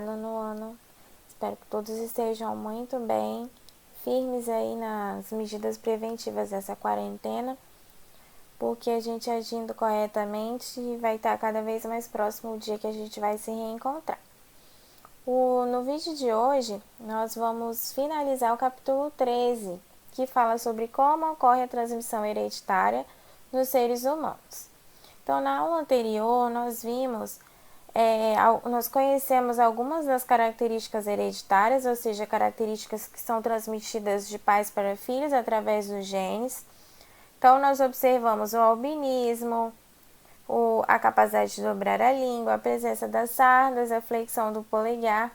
entrado no ano. Espero que todos estejam muito bem, firmes aí nas medidas preventivas dessa quarentena, porque a gente agindo corretamente vai estar cada vez mais próximo o dia que a gente vai se reencontrar. No vídeo de hoje, nós vamos finalizar o capítulo 13, que fala sobre como ocorre a transmissão hereditária nos seres humanos. Então, na aula anterior, nós conhecemos algumas das características hereditárias, ou seja, características que são transmitidas de pais para filhos através dos genes. Então, nós observamos o albinismo, a capacidade de dobrar a língua, a presença das sardas, a flexão do polegar.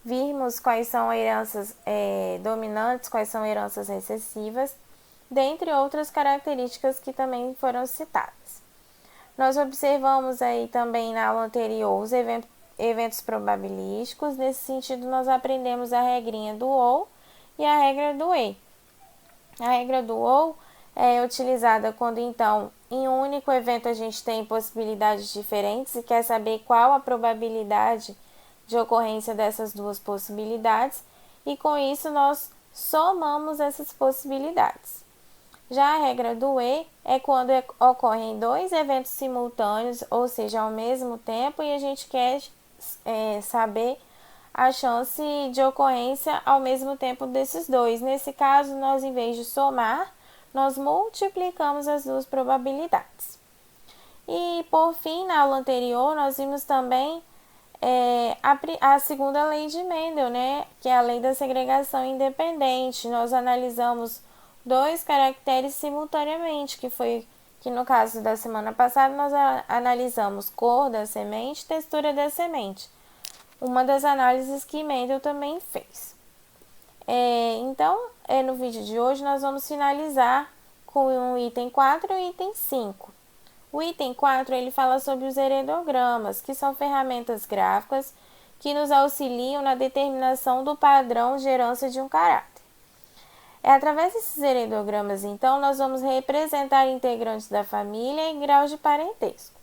Vimos quais são heranças dominantes, quais são heranças recessivas, dentre outras características que também foram citadas. Nós observamos aí também na aula anterior os eventos probabilísticos. Nesse sentido, nós aprendemos a regrinha do ou e a regra do e. A regra do ou é utilizada quando, então, em um único evento a gente tem possibilidades diferentes e quer saber qual a probabilidade de ocorrência dessas duas possibilidades, e com isso nós somamos essas possibilidades. Já a regra do E é quando ocorrem dois eventos simultâneos, ou seja, ao mesmo tempo, e a gente quer saber a chance de ocorrência ao mesmo tempo desses dois. Nesse caso, nós, em vez de somar, nós multiplicamos as duas probabilidades. E, por fim, na aula anterior, nós vimos também a segunda lei de Mendel, né? Que é a lei da segregação independente. Nós analisamos dois caracteres simultaneamente, que no caso da semana passada nós analisamos cor da semente, textura da semente. Uma das análises que Mendel também fez. Então, no vídeo de hoje nós vamos finalizar com o item 4 e o item 5. O item 4 ele fala sobre os heredogramas, que são ferramentas gráficas que nos auxiliam na determinação do padrão de herança de um caráter. Através desses heredogramas, então, nós vamos representar integrantes da família e graus de parentesco.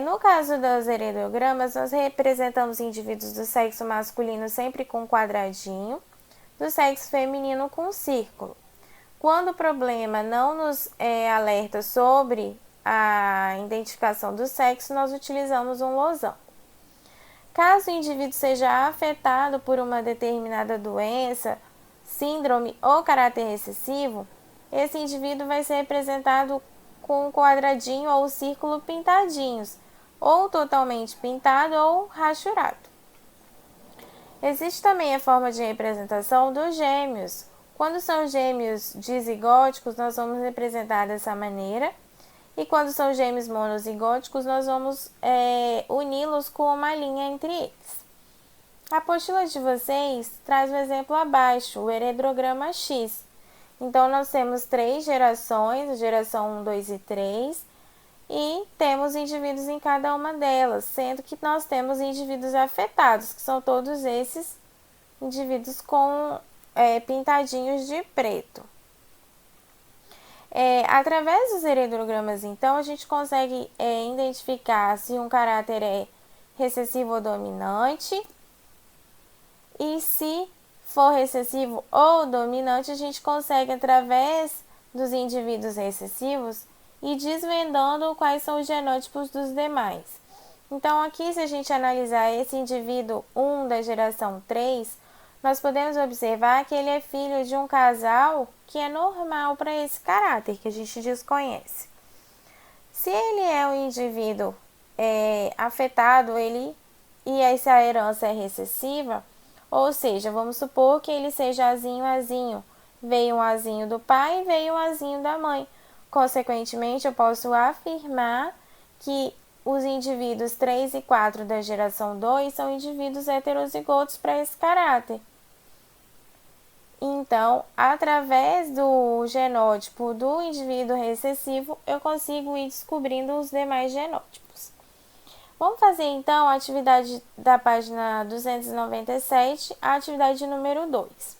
No caso dos heredogramas, nós representamos indivíduos do sexo masculino sempre com um quadradinho, do sexo feminino com um círculo. Quando o problema não nos alerta sobre a identificação do sexo, nós utilizamos um losango. Caso o indivíduo seja afetado por uma determinada doença, síndrome ou caráter recessivo, esse indivíduo vai ser representado com um quadradinho ou círculo pintadinhos, ou totalmente pintado ou rachurado. Existe também a forma de representação dos gêmeos. Quando são gêmeos dizigóticos, nós vamos representar dessa maneira, e quando são gêmeos monozigóticos, nós vamos uni-los com uma linha entre eles. A apostila de vocês traz o exemplo abaixo, o heredograma X. Então, nós temos 3 gerações, a geração 1, 2 e 3, e temos indivíduos em cada uma delas, sendo que nós temos indivíduos afetados, que são todos esses indivíduos com pintadinhos de preto. Através dos heredogramas, então, a gente consegue identificar se um caráter é recessivo ou dominante, e se for recessivo ou dominante, a gente consegue, através dos indivíduos recessivos, ir desvendando quais são os genótipos dos demais. Então, aqui, se a gente analisar esse indivíduo 1 da geração 3, nós podemos observar que ele é filho de um casal que é normal para esse caráter, que a gente desconhece. Se ele é um indivíduo afetado, e essa herança é recessiva, ou seja, vamos supor que ele seja azinho. Veio um azinho do pai e veio um azinho da mãe. Consequentemente, eu posso afirmar que os indivíduos 3 e 4 da geração 2 são indivíduos heterozigotos para esse caráter. Então, através do genótipo do indivíduo recessivo, eu consigo ir descobrindo os demais genótipos. Vamos fazer, então, a atividade da página 297, a atividade número 2.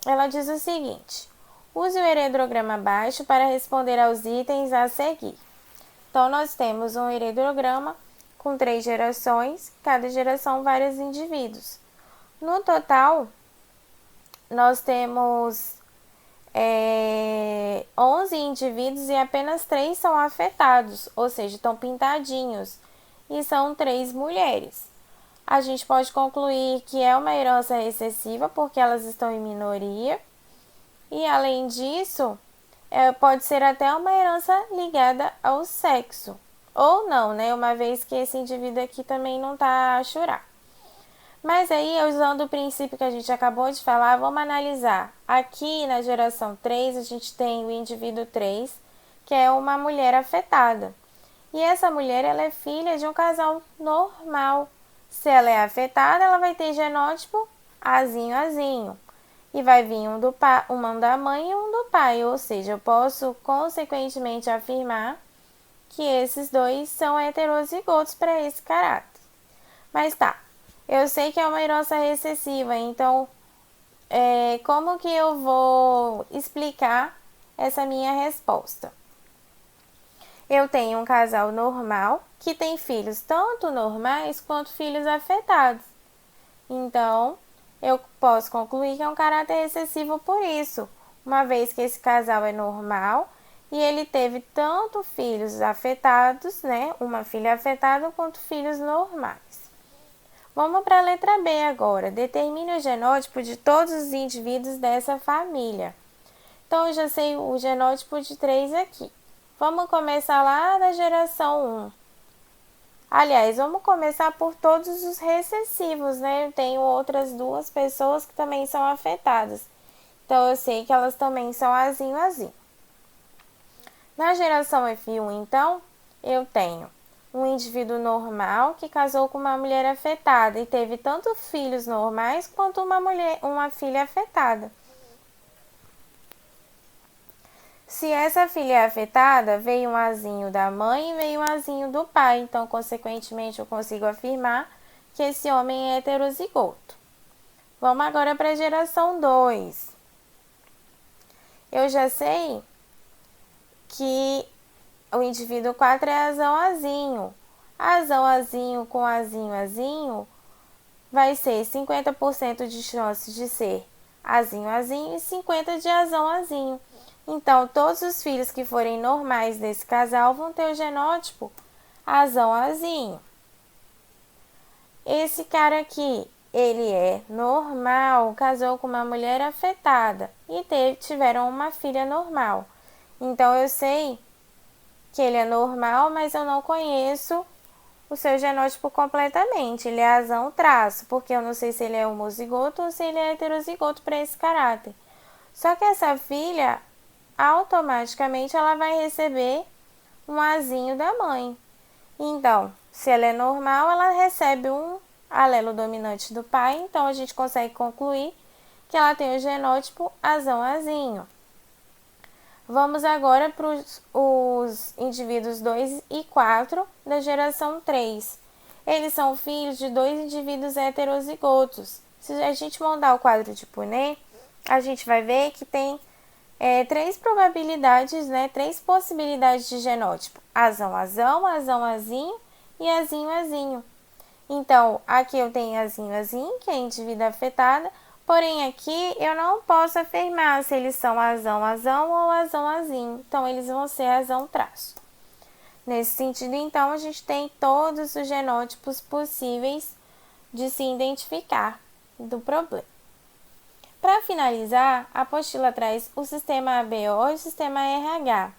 Ela diz o seguinte: use o heredograma abaixo para responder aos itens a seguir. Então, nós temos um heredograma com 3 gerações, cada geração vários indivíduos. No total, nós temos 11 indivíduos e apenas 3 são afetados, ou seja, estão pintadinhos, e são 3 mulheres. A gente pode concluir que é uma herança recessiva porque elas estão em minoria, e além disso, pode ser até uma herança ligada ao sexo, ou não, né? Uma vez que esse indivíduo aqui também não está a chorar. Mas aí, usando o princípio que a gente acabou de falar, vamos analisar. Aqui na geração 3, a gente tem o indivíduo 3, que é uma mulher afetada. E essa mulher, ela é filha de um casal normal. Se ela é afetada, ela vai ter genótipo Azinho, Azinho. E vai vir um da mãe e um do pai. Ou seja, eu posso, consequentemente, afirmar que esses dois são heterozigotos para esse caráter. Mas tá. Eu sei que é uma herança recessiva, então como que eu vou explicar essa minha resposta? Eu tenho um casal normal que tem filhos tanto normais quanto filhos afetados. Então, eu posso concluir que é um caráter recessivo por isso, uma vez que esse casal é normal e ele teve tanto filhos afetados, né, uma filha afetada, quanto filhos normais. Vamos para a letra B agora. Determine o genótipo de todos os indivíduos dessa família. Então, eu já sei o genótipo de 3 aqui. Vamos começar lá da geração 1. Aliás, vamos começar por todos os recessivos, né? Eu tenho outras 2 pessoas que também são afetadas. Então, eu sei que elas também são Azinho, Azinho. Na geração F1, então, eu tenho um indivíduo normal que casou com uma mulher afetada e teve tanto filhos normais quanto uma filha afetada. Se essa filha é afetada, veio um azinho da mãe e veio um azinho do pai, então, consequentemente, eu consigo afirmar que esse homem é heterozigoto. Vamos agora para a geração 2. Eu já sei que o indivíduo 4 é azão, azinho. Azão, azinho com azinho, azinho vai ser 50% de chance de ser azinho, azinho e 50% de azão, azinho. Então, todos os filhos que forem normais desse casal vão ter o genótipo azão, azinho. Esse cara aqui, ele é normal, casou com uma mulher afetada e tiveram uma filha normal. Então, eu sei que ele é normal, mas eu não conheço o seu genótipo completamente. Ele é azão traço, porque eu não sei se ele é homozigoto ou se ele é heterozigoto para esse caráter. Só que essa filha, automaticamente, ela vai receber um azinho da mãe. Então, se ela é normal, ela recebe um alelo dominante do pai, então a gente consegue concluir que ela tem o genótipo azão, azinho. Vamos agora para os indivíduos 2 e 4 da geração 3. Eles são filhos de 2 indivíduos heterozigotos. Se a gente montar o quadro de Punnett, a gente vai ver que tem 3 probabilidades, né, 3 possibilidades de genótipo. Azão, azão, azão, azinho e azinho, azinho. Então, aqui eu tenho azinho, azinho, que é indivíduo afetada. Porém, aqui eu não posso afirmar se eles são azão, azão ou azão, azinho. Então, eles vão ser azão traço. Nesse sentido, então, a gente tem todos os genótipos possíveis de se identificar do problema. Para finalizar, a apostila traz o sistema ABO e o sistema RH.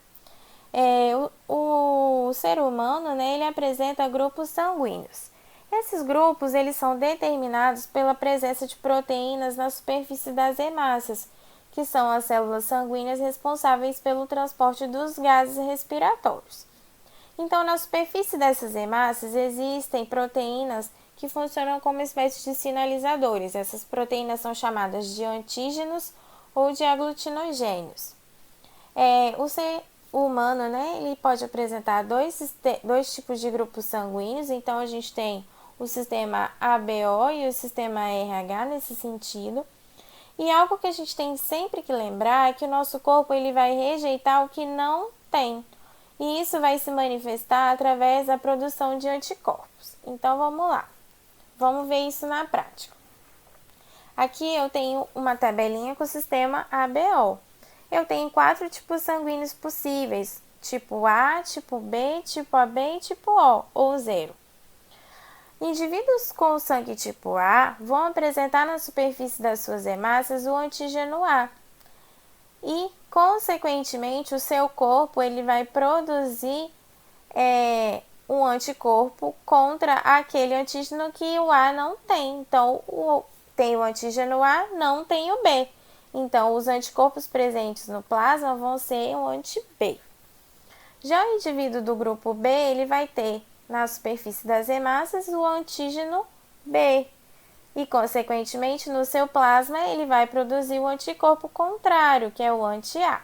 O ser humano, né, ele apresenta grupos sanguíneos. Esses grupos eles são determinados pela presença de proteínas na superfície das hemácias, que são as células sanguíneas responsáveis pelo transporte dos gases respiratórios. Então, na superfície dessas hemácias existem proteínas que funcionam como espécies de sinalizadores. Essas proteínas são chamadas de antígenos ou de aglutinogênios. O ser humano, né, ele pode apresentar dois tipos de grupos sanguíneos. Então, a gente tem o sistema ABO e o sistema RH nesse sentido. E algo que a gente tem sempre que lembrar é que o nosso corpo ele vai rejeitar o que não tem. E isso vai se manifestar através da produção de anticorpos. Então, vamos lá. Vamos ver isso na prática. Aqui eu tenho uma tabelinha com o sistema ABO. Eu tenho 4 tipos sanguíneos possíveis, tipo A, tipo B, tipo AB e tipo O, ou 0. Indivíduos com sangue tipo A vão apresentar na superfície das suas hemácias o antígeno A. E, consequentemente, o seu corpo ele vai produzir um anticorpo contra aquele antígeno que o A não tem. Então, tem o antígeno A, não tem o B. Então, os anticorpos presentes no plasma vão ser o anti-B. Já o indivíduo do grupo B, ele vai ter na superfície das hemácias o antígeno B. E, consequentemente, no seu plasma, ele vai produzir o anticorpo contrário, que é o anti-A.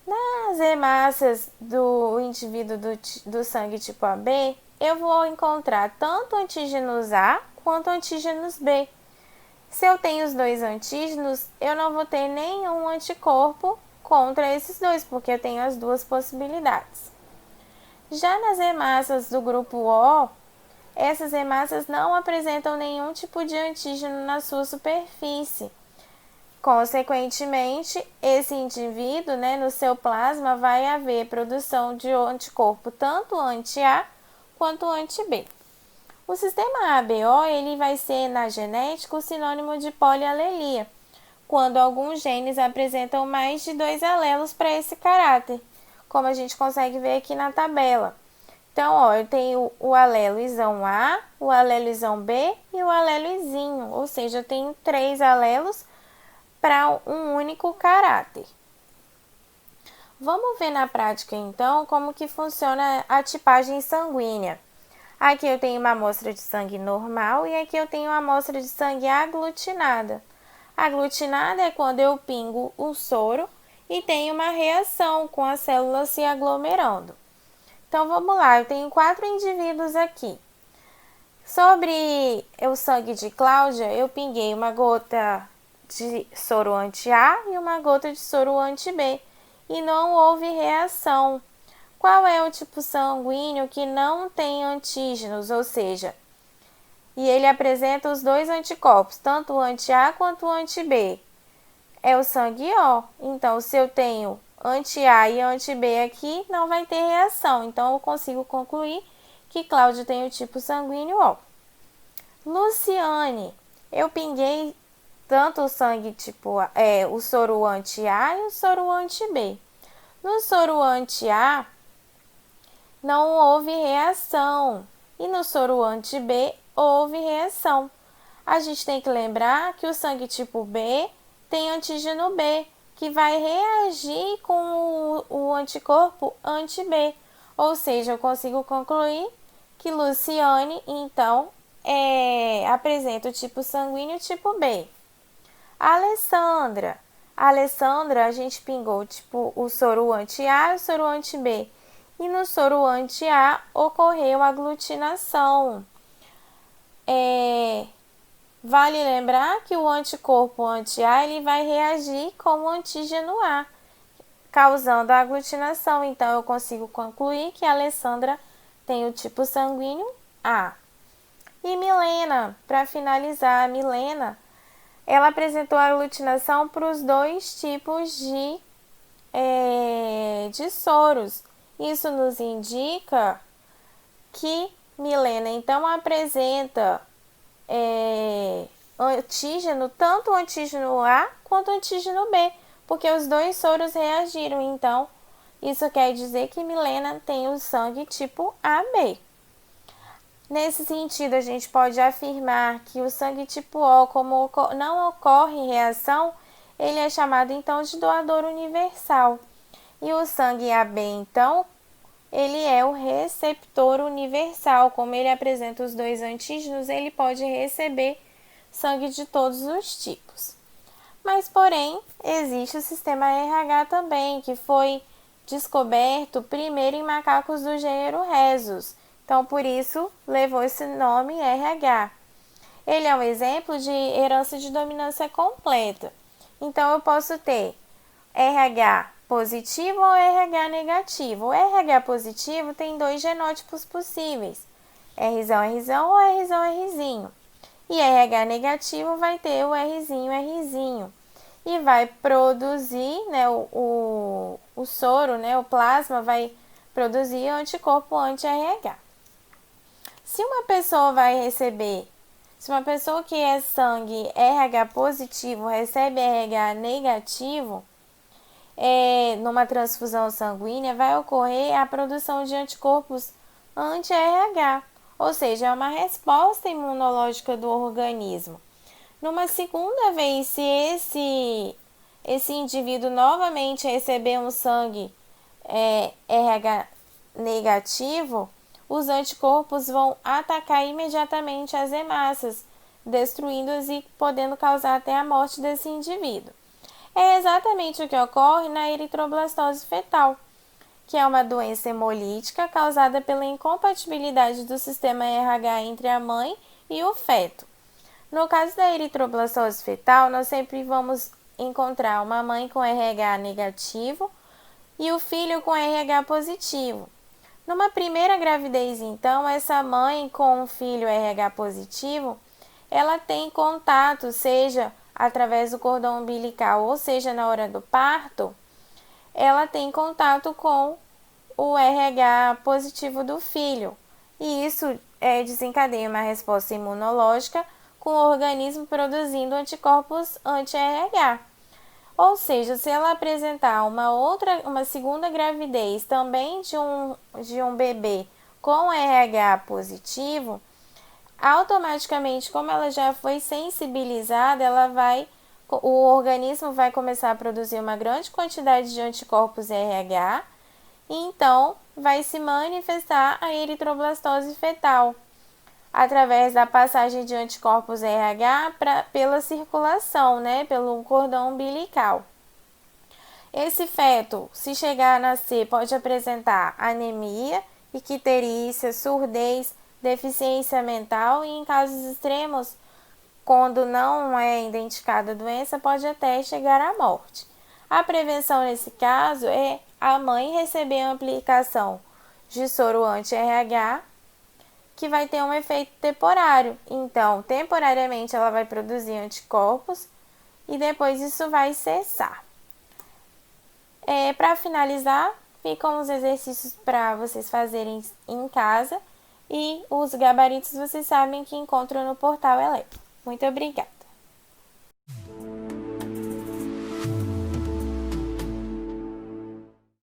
Nas hemácias do indivíduo do sangue tipo AB, eu vou encontrar tanto antígenos A quanto antígenos B. Se eu tenho os dois antígenos, eu não vou ter nenhum anticorpo contra esses dois, porque eu tenho as duas possibilidades. Já nas hemácias do grupo O, essas hemácias não apresentam nenhum tipo de antígeno na sua superfície. Consequentemente, esse indivíduo, no seu plasma, vai haver produção de anticorpo tanto anti-A quanto anti-B. O sistema ABO ele vai ser, na genética, o sinônimo de polialelia, quando alguns genes apresentam mais de 2 alelos para esse caráter, como a gente consegue ver aqui na tabela. Então, eu tenho o alelo isão A, o alelo isão B e o alelo izinho, ou seja, eu tenho 3 alelos para um único caráter. Vamos ver na prática, então, como que funciona a tipagem sanguínea. Aqui eu tenho uma amostra de sangue normal e aqui eu tenho uma amostra de sangue aglutinada. Aglutinada é quando eu pingo um soro e tenho uma reação com as células se aglomerando. Então, vamos lá, eu tenho 4 indivíduos aqui. Sobre o sangue de Cláudia, eu pinguei uma gota de soro anti-A e uma gota de soro anti-B e não houve reação. Qual é o tipo sanguíneo que não tem antígenos, ou seja, e ele apresenta os dois anticorpos, tanto o anti-A quanto o anti-B? É o sangue O. Então, se eu tenho anti-A e anti-B aqui, não vai ter reação. Então, eu consigo concluir que Cláudio tem o tipo sanguíneo O. Luciane, eu pinguei tanto o sangue tipo o soro anti-A e o soro anti-B. No soro anti-A, não houve reação. E no soro anti-B, houve reação. A gente tem que lembrar que o sangue tipo B tem antígeno B, que vai reagir com o anticorpo anti-B. Ou seja, eu consigo concluir que Luciane, então, apresenta o tipo sanguíneo tipo B. Alessandra, a gente pingou o soro anti-A e o soro anti-B. E no soro anti-A ocorreu aglutinação. Vale lembrar que o anticorpo anti-A ele vai reagir com o antígeno A, causando a aglutinação. Então, eu consigo concluir que a Alessandra tem o tipo sanguíneo A. E Milena, para finalizar, a Milena, ela apresentou a aglutinação para os dois tipos de soros. Isso nos indica que Milena, então, apresenta antígeno, tanto o antígeno A quanto o antígeno B, porque os dois soros reagiram. Então, isso quer dizer que Milena tem o sangue tipo AB. Nesse sentido, a gente pode afirmar que o sangue tipo O, como não ocorre reação, ele é chamado então de doador universal. E o sangue AB, então, ele é o receptor universal. Como ele apresenta os dois antígenos, ele pode receber sangue de todos os tipos. Mas, porém, existe o sistema RH também, que foi descoberto primeiro em macacos do gênero Rhesus. Então, por isso, levou esse nome RH. Ele é um exemplo de herança de dominância completa. Então, eu posso ter RH positivo ou RH negativo. O RH positivo tem 2 genótipos possíveis, Rzão ou Rzinho. E RH negativo vai ter o Rzinho. E vai produzir, né, o soro, né, o plasma vai produzir anticorpo anti-RH. Se uma pessoa que é sangue RH positivo recebe RH negativo, numa transfusão sanguínea vai ocorrer a produção de anticorpos anti-RH, ou seja, é uma resposta imunológica do organismo. Numa segunda vez, se esse indivíduo novamente receber um sangue RH negativo, os anticorpos vão atacar imediatamente as hemácias, destruindo-as e podendo causar até a morte desse indivíduo. É exatamente o que ocorre na eritroblastose fetal, que é uma doença hemolítica causada pela incompatibilidade do sistema RH entre a mãe e o feto. No caso da eritroblastose fetal, nós sempre vamos encontrar uma mãe com RH negativo e o filho com RH positivo. Numa primeira gravidez, então, essa mãe com um filho RH positivo, ela tem contato, seja através do cordão umbilical ou seja na hora do parto, ela tem contato com o RH positivo do filho. E isso desencadeia uma resposta imunológica com o organismo produzindo anticorpos anti-RH. Ou seja, se ela apresentar uma segunda gravidez também de um bebê com RH positivo, automaticamente, como ela já foi sensibilizada, o organismo vai começar a produzir uma grande quantidade de anticorpos RH e então vai se manifestar a eritroblastose fetal através da passagem de anticorpos RH pela circulação, né, pelo cordão umbilical. Esse feto, se chegar a nascer, pode apresentar anemia, icterícia, surdez, deficiência mental e, em casos extremos, quando não é identificada a doença, pode até chegar à morte. A prevenção nesse caso é a mãe receber a aplicação de soro anti-RH, que vai ter um efeito temporário. Então, temporariamente, ela vai produzir anticorpos e depois isso vai cessar. Para finalizar, ficam os exercícios para vocês fazerem em casa e os gabaritos vocês sabem que encontram no portal Eleva. Muito obrigada!